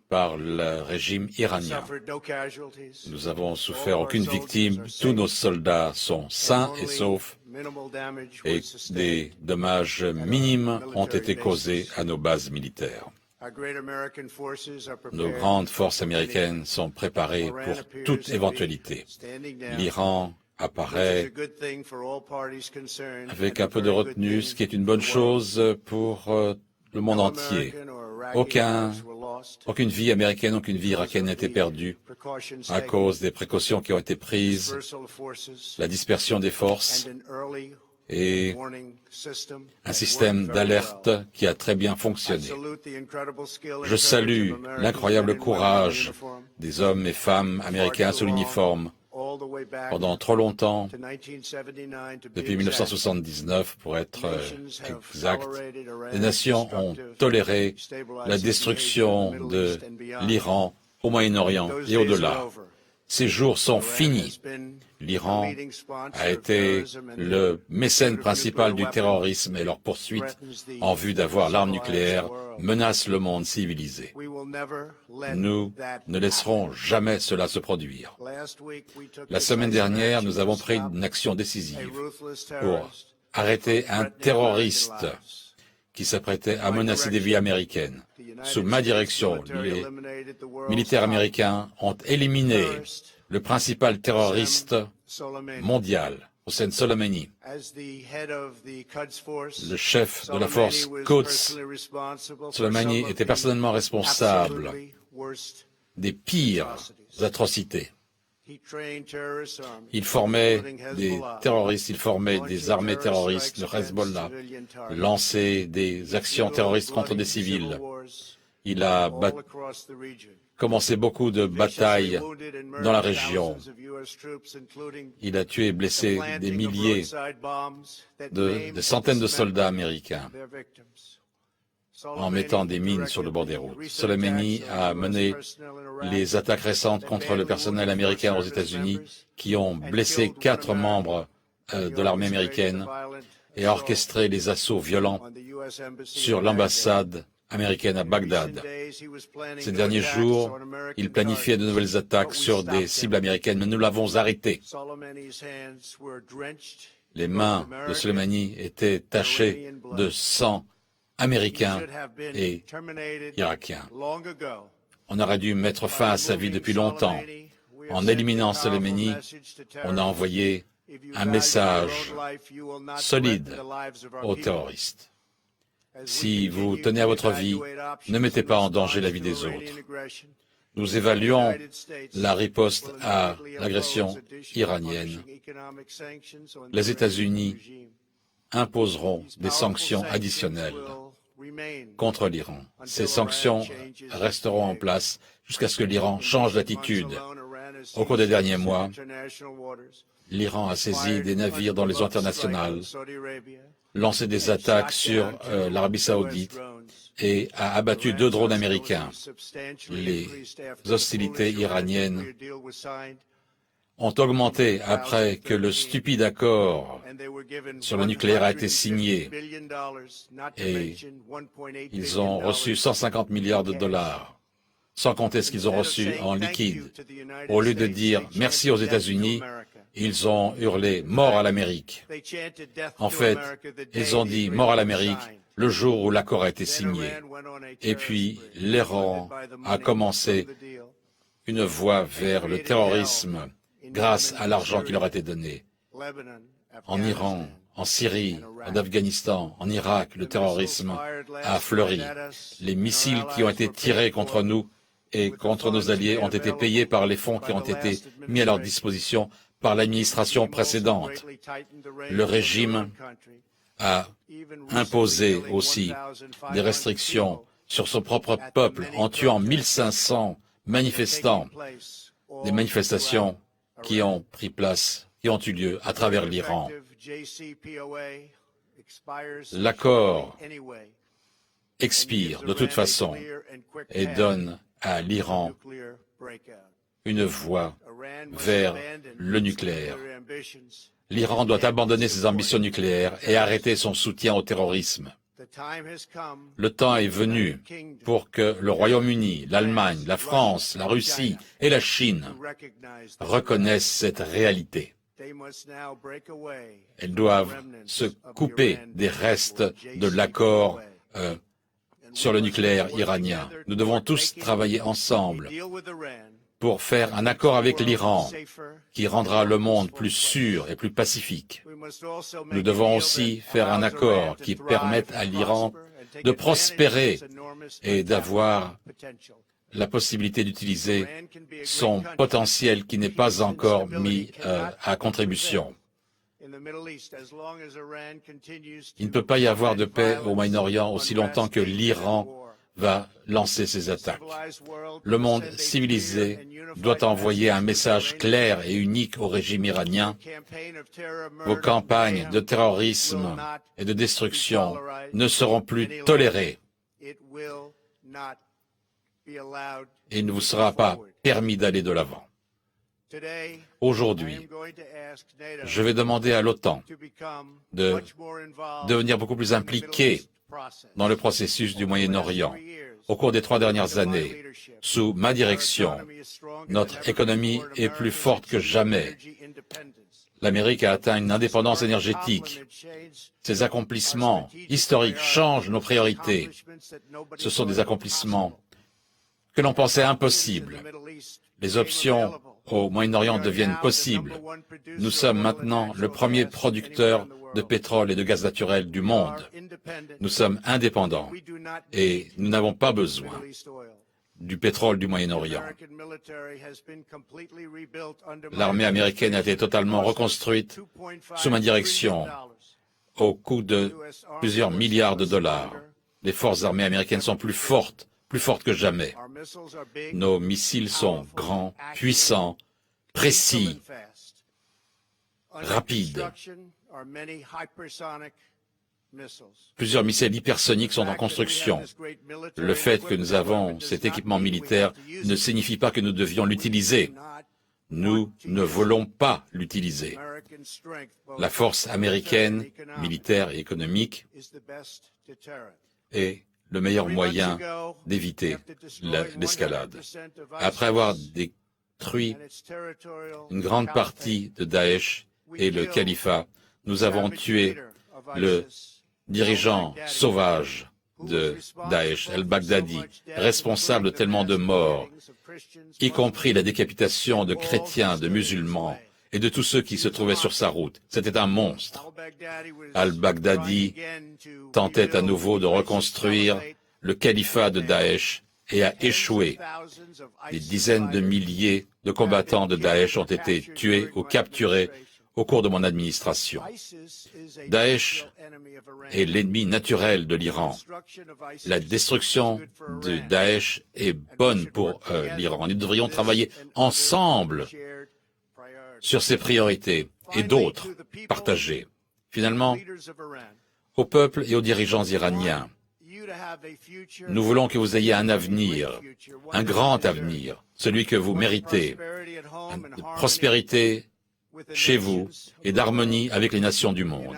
par le régime iranien. Nous n'avons souffert aucune victime, tous nos soldats sont sains et saufs et des dommages minimes ont été causés à nos bases militaires. Nos grandes forces américaines sont préparées pour toute éventualité. L'Iran apparaît avec un peu de retenue, ce qui est une bonne chose pour le monde entier. Aucune vie américaine, aucune vie irakienne n'a été perdue à cause des précautions qui ont été prises, la dispersion des forces et un système d'alerte qui a très bien fonctionné. Je salue l'incroyable courage des hommes et femmes américains sous l'uniforme. Pendant trop longtemps, depuis 1979 pour être exact, les nations ont toléré la destruction de l'Iran au Moyen-Orient et au-delà. Ces jours sont finis. L'Iran a été le mécène principal du terrorisme et leur poursuite en vue d'avoir l'arme nucléaire menace le monde civilisé. Nous ne laisserons jamais cela se produire. La semaine dernière, nous avons pris une action décisive pour arrêter un terroriste qui s'apprêtait à menacer des vies américaines. Sous ma direction, les militaires américains ont éliminé le principal terroriste mondial, Hossein Soleimani. Le chef de la force Quds, Soleimani, était personnellement responsable des pires atrocités. Il formait des terroristes, il formait des armées terroristes, le Hezbollah, lançait des actions terroristes contre des civils. Il a commencé beaucoup de batailles dans la région. Il a tué et blessé des milliers, des centaines de soldats américains en mettant des mines sur le bord des routes. Soleimani a mené les attaques récentes contre le personnel américain aux États-Unis qui ont blessé 4 membres de l'armée américaine et a orchestré les assauts violents sur l'ambassade américaine à Bagdad. Ces derniers jours, il planifiait de nouvelles attaques sur des cibles américaines, mais nous l'avons arrêté. Les mains de Soleimani étaient tachées de sang américain et irakien. On aurait dû mettre fin à sa vie depuis longtemps. En éliminant Soleimani, on a envoyé un message solide aux terroristes. Si vous tenez à votre vie, ne mettez pas en danger la vie des autres. Nous évaluons la riposte à l'agression iranienne. Les États-Unis imposeront des sanctions additionnelles contre l'Iran. Ces sanctions resteront en place jusqu'à ce que l'Iran change d'attitude. Au cours des derniers mois, l'Iran a saisi des navires dans les eaux internationales, lancé des attaques sur l'Arabie saoudite et a abattu 2 drones américains. Les hostilités iraniennes ont augmenté après que le stupide accord sur le nucléaire a été signé et ils ont reçu 150 milliards de dollars, sans compter ce qu'ils ont reçu en liquide. Au lieu de dire merci aux États-Unis, ils ont hurlé mort à l'Amérique. En fait, ils ont dit mort à l'Amérique le jour où l'accord a été signé. Et puis, l'Iran a commencé une voie vers le terrorisme grâce à l'argent qui leur a été donné. En Iran, en Syrie, en Afghanistan, en Irak, le terrorisme a fleuri. Les missiles qui ont été tirés contre nous et contre nos alliés ont été payés par les fonds qui ont été mis à leur disposition par l'administration précédente. Le régime a imposé aussi des restrictions sur son propre peuple en tuant 1500 manifestants, des manifestations qui ont pris place, qui ont eu lieu à travers l'Iran. L'accord expire de toute façon et donne à l'Iran une voie vers le nucléaire. L'Iran doit abandonner ses ambitions nucléaires et arrêter son soutien au terrorisme. Le temps est venu pour que le Royaume-Uni, l'Allemagne, la France, la Russie et la Chine reconnaissent cette réalité. Elles doivent se couper des restes de l'accord sur le nucléaire iranien. Nous devons tous travailler ensemble pour faire un accord avec l'Iran qui rendra le monde plus sûr et plus pacifique. Nous devons aussi faire un accord qui permette à l'Iran de prospérer et d'avoir la possibilité d'utiliser son potentiel qui n'est pas encore mis à contribution. Il ne peut pas y avoir de paix au Moyen-Orient aussi longtemps que l'Iran va lancer ses attaques. Le monde civilisé doit envoyer un message clair et unique au régime iranien. Vos campagnes de terrorisme et de destruction ne seront plus tolérées. Et il ne vous sera pas permis d'aller de l'avant. Aujourd'hui, je vais demander à l'OTAN de devenir beaucoup plus impliquée dans le processus du Moyen-Orient. Au cours des 3 dernières années, sous ma direction, notre économie est plus forte que jamais. L'Amérique a atteint une indépendance énergétique. Ces accomplissements historiques changent nos priorités. Ce sont des accomplissements que l'on pensait impossibles. Les options au Moyen-Orient deviennent possibles. Nous sommes maintenant le premier producteur de pétrole et de gaz naturel du monde. Nous sommes indépendants et nous n'avons pas besoin du pétrole du Moyen-Orient. L'armée américaine a été totalement reconstruite sous ma direction au coût de plusieurs milliards de dollars. Les forces armées américaines sont plus fortes que jamais. Nos missiles sont grands, puissants, précis, rapides. Plusieurs missiles hypersoniques sont en construction. Le fait que nous avons cet équipement militaire ne signifie pas que nous devions l'utiliser. Nous ne voulons pas l'utiliser. La force américaine, militaire et économique, est le meilleur moyen d'éviter l'escalade. Après avoir détruit une grande partie de Daesh et le califat, nous avons tué le dirigeant sauvage de Daesh, al-Baghdadi, responsable de tellement de morts, y compris la décapitation de chrétiens, de musulmans et de tous ceux qui se trouvaient sur sa route. C'était un monstre. Al-Baghdadi tentait à nouveau de reconstruire le califat de Daesh et a échoué. Des dizaines de milliers de combattants de Daesh ont été tués ou capturés au cours de mon administration. Daesh est l'ennemi naturel de l'Iran. La destruction de Daesh est bonne pour l'Iran. Nous devrions travailler ensemble sur ces priorités et d'autres partagées. Finalement, au peuple et aux dirigeants iraniens, nous voulons que vous ayez un avenir, un grand avenir, celui que vous méritez, de prospérité chez vous et d'harmonie avec les nations du monde.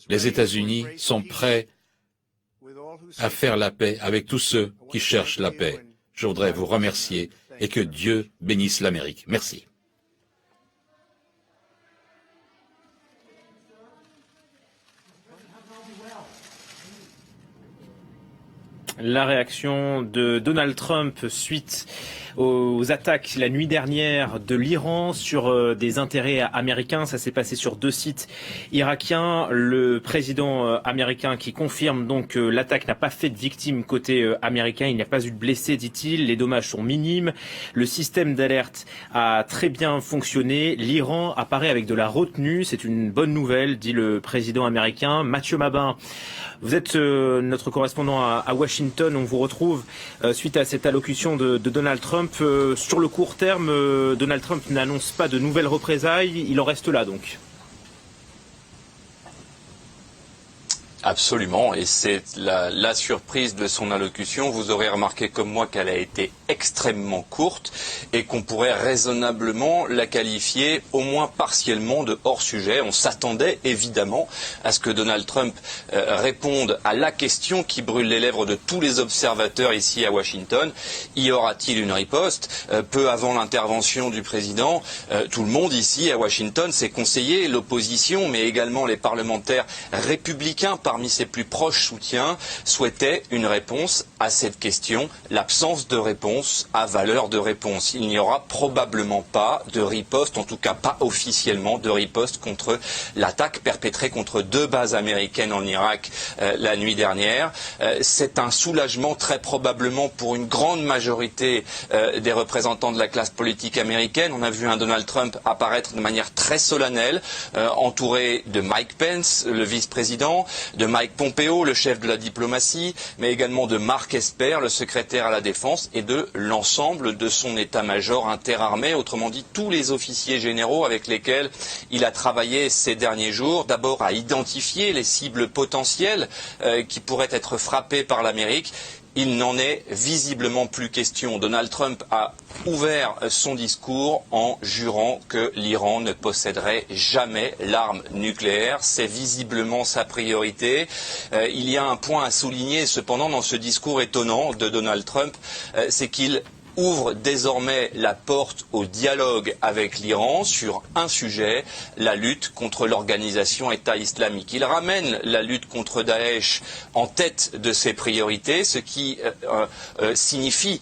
Les États-Unis sont prêts à faire la paix avec tous ceux qui cherchent la paix. Je voudrais vous remercier et que Dieu bénisse l'Amérique. Merci. La réaction de Donald Trump suite aux attaques la nuit dernière de l'Iran sur des intérêts américains. Ça s'est passé sur 2 sites irakiens. Le président américain qui confirme donc que l'attaque n'a pas fait de victimes côté américain. Il n'y a pas eu de blessés, dit-il. Les dommages sont minimes. Le système d'alerte a très bien fonctionné. L'Iran apparaît avec de la retenue. C'est une bonne nouvelle, dit le président américain. Mathieu Mabin, vous êtes notre correspondant à Washington. On vous retrouve suite à cette allocution de Donald Trump. Sur le court terme, Donald Trump n'annonce pas de nouvelles représailles. Il en reste là donc. Absolument, et c'est la surprise de son allocution. Vous aurez remarqué comme moi qu'elle a été extrêmement courte et qu'on pourrait raisonnablement la qualifier au moins partiellement de hors-sujet. On s'attendait évidemment à ce que Donald Trump réponde à la question qui brûle les lèvres de tous les observateurs ici à Washington. Y aura-t-il une riposte? Peu avant l'intervention du président, tout le monde ici à Washington s'est conseillé, l'opposition mais également les parlementaires républicains parmi ses plus proches soutiens souhaitaient une réponse à cette question. L'absence de réponse a valeur de réponse. Il n'y aura probablement pas de riposte, en tout cas pas officiellement de riposte contre l'attaque perpétrée contre 2 bases américaines en Irak la nuit dernière. C'est un soulagement très probablement pour une grande majorité des représentants de la classe politique américaine. On a vu un Donald Trump apparaître de manière très solennelle, entouré de Mike Pence, le vice-président, de Mike Pompeo, le chef de la diplomatie, mais également de Mark Esper, le secrétaire à la défense, et de l'ensemble de son état-major interarmé, autrement dit tous les officiers généraux avec lesquels il a travaillé ces derniers jours, d'abord à identifier les cibles potentielles qui pourraient être frappées par l'Amérique. Il n'en est visiblement plus question. Donald Trump a ouvert son discours en jurant que l'Iran ne posséderait jamais l'arme nucléaire. C'est visiblement sa priorité. Il y a un point à souligner cependant dans ce discours étonnant de Donald Trump, c'est qu'il ouvre désormais la porte au dialogue avec l'Iran sur un sujet, la lutte contre l'organisation État islamique. Il ramène la lutte contre Daesh en tête de ses priorités, ce qui signifie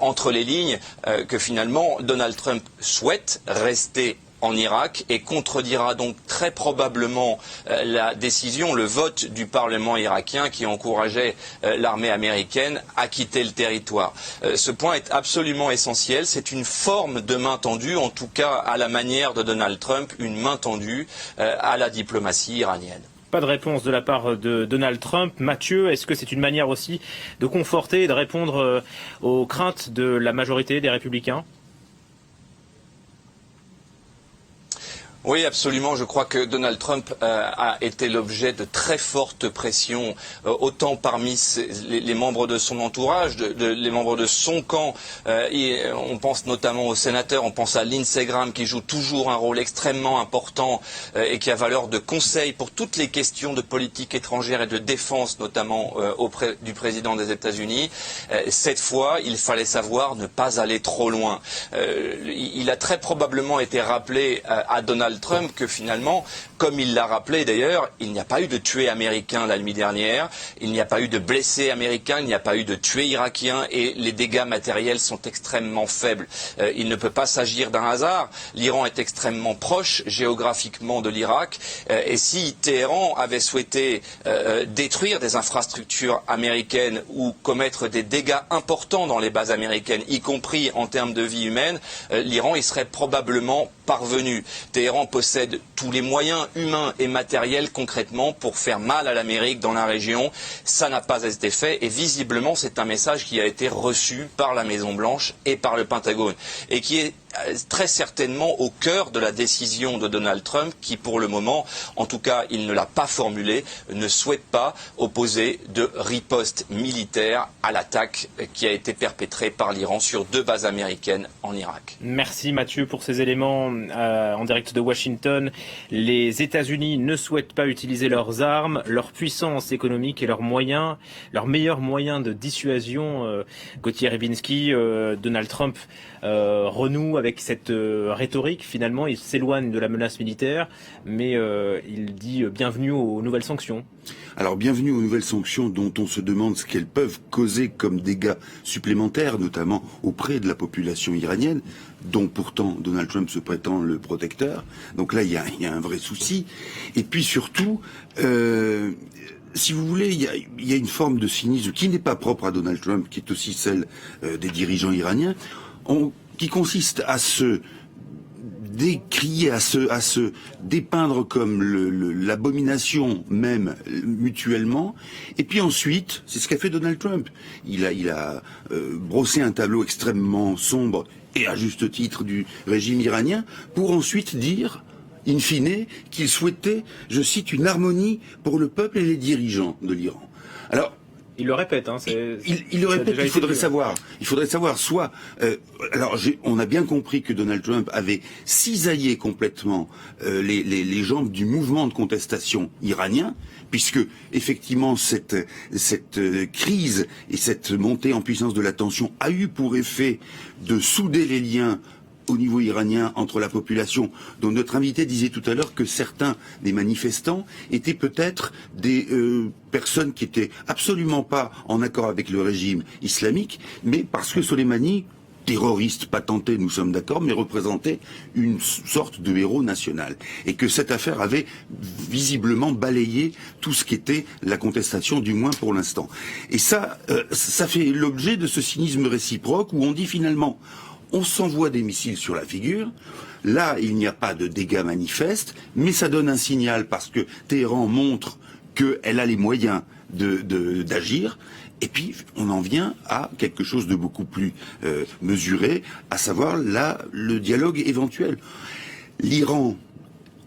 entre les lignes que finalement Donald Trump souhaite rester en Irak et contredira donc très probablement la décision, le vote du Parlement irakien qui encourageait l'armée américaine à quitter le territoire. Ce point est absolument essentiel. C'est une forme de main tendue, en tout cas à la manière de Donald Trump, une main tendue à la diplomatie iranienne. Pas de réponse de la part de Donald Trump. Mathieu, est-ce que c'est une manière aussi de conforter et de répondre aux craintes de la majorité des républicains ? Oui, absolument. Je crois que Donald Trump a été l'objet de très fortes pressions, autant parmi les membres de son entourage, les membres de son camp. Et on pense notamment aux sénateurs, on pense à Lindsey Graham qui joue toujours un rôle extrêmement important et qui a valeur de conseil pour toutes les questions de politique étrangère et de défense, notamment auprès du président des États-Unis. Cette fois, il fallait savoir ne pas aller trop loin. Il a très probablement été rappelé à Donald Trump que finalement, comme il l'a rappelé d'ailleurs, il n'y a pas eu de tués américains la nuit dernière, il n'y a pas eu de blessés américains, il n'y a pas eu de tués irakiens et les dégâts matériels sont extrêmement faibles. Il ne peut pas s'agir d'un hasard. L'Iran est extrêmement proche géographiquement de l'Irak et si Téhéran avait souhaité détruire des infrastructures américaines ou commettre des dégâts importants dans les bases américaines, y compris en termes de vie humaine, l'Iran y serait probablement parvenu. Téhéran possède tous les moyens humains et matériels concrètement pour faire mal à l'Amérique dans la région. Ça n'a pas été fait et visiblement c'est un message qui a été reçu par la Maison-Blanche et par le Pentagone et qui est très certainement au cœur de la décision de Donald Trump qui pour le moment, en tout cas il ne l'a pas formulé, ne souhaite pas opposer de riposte militaire à l'attaque qui a été perpétrée par l'Iran sur 2 bases américaines en Irak. Merci Mathieu pour ces éléments en direct de Washington. Les États-Unis ne souhaitent pas utiliser leurs armes, leur puissance économique et leurs moyens, leurs meilleurs moyens de dissuasion. Gauthier Rybinski, Donald Trump renoue avec cette rhétorique. Finalement, il s'éloigne de la menace militaire, mais il dit bienvenue aux nouvelles sanctions. Alors, bienvenue aux nouvelles sanctions dont on se demande ce qu'elles peuvent causer comme dégâts supplémentaires, notamment auprès de la population iranienne, dont pourtant Donald Trump se prétend le protecteur. Donc là, il y a un vrai souci. Et puis surtout, si vous voulez, il y a une forme de cynisme qui n'est pas propre à Donald Trump, qui est aussi celle des dirigeants iraniens, qui consiste à se décrier, à se dépeindre comme l'abomination même mutuellement, et puis ensuite, c'est ce qu'a fait Donald Trump. Il a brossé un tableau extrêmement sombre et à juste titre du régime iranien, pour ensuite dire in fine, qu'il souhaitait, je cite, une harmonie pour le peuple et les dirigeants de l'Iran. Alors, il le répète, hein. Il le répète. Il faudrait savoir. Soit, on a bien compris que Donald Trump avait cisaillé complètement les jambes du mouvement de contestation iranien, puisque effectivement cette crise et cette montée en puissance de la tension a eu pour effet de souder les liens au niveau iranien entre la population, dont notre invité disait tout à l'heure que certains des manifestants étaient peut-être des personnes qui étaient absolument pas en accord avec le régime islamique, mais parce que Soleimani, terroriste patenté, nous sommes d'accord, mais représentait une sorte de héros national. Et que cette affaire avait visiblement balayé tout ce qui était la contestation, du moins pour l'instant. Et ça fait l'objet de ce cynisme réciproque où on dit finalement, on s'envoie des missiles sur la figure. Là, il n'y a pas de dégâts manifestes, mais ça donne un signal parce que Téhéran montre qu'elle a les moyens d'agir. Et puis, on en vient à quelque chose de beaucoup plus mesuré, à savoir le dialogue éventuel. L'Iran,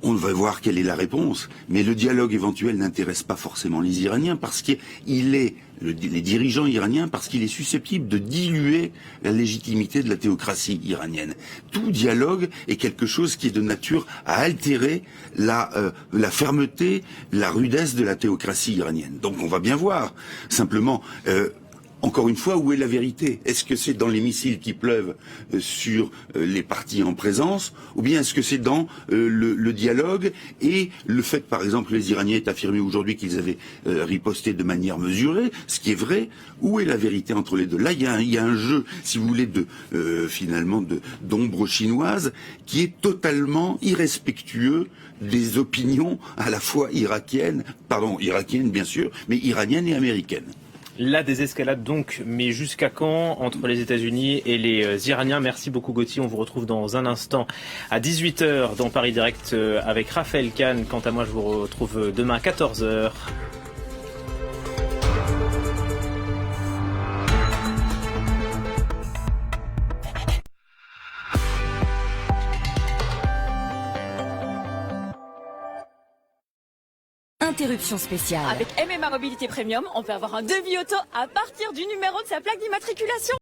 on va voir quelle est la réponse, mais le dialogue éventuel n'intéresse pas forcément les Iraniens parce qu'il est les dirigeants iraniens parce qu'il est susceptible de diluer la légitimité de la théocratie iranienne. Tout dialogue est quelque chose qui est de nature à altérer la fermeté, la rudesse de la théocratie iranienne. Donc on va bien voir. Simplement, encore une fois, où est la vérité? Est-ce que c'est dans les missiles qui pleuvent sur les partis en présence, ou bien est-ce que c'est dans le dialogue et le fait, par exemple, les Iraniens aient affirmé aujourd'hui qu'ils avaient riposté de manière mesurée, ce qui est vrai? Où est la vérité entre les deux? Là, il y a un jeu, si vous voulez, finalement d'ombre chinoise qui est totalement irrespectueux des opinions à la fois irakiennes bien sûr, mais iraniennes et américaines. La désescalade donc, mais jusqu'à quand entre les États-Unis et les Iraniens? Merci beaucoup Gauthier, on vous retrouve dans un instant à 18h dans Paris Direct avec Raphaël Kahn. Quant à moi, je vous retrouve demain à 14h. Interruption spéciale. Avec MMA Mobilité Premium, on peut avoir un devis auto à partir du numéro de sa plaque d'immatriculation.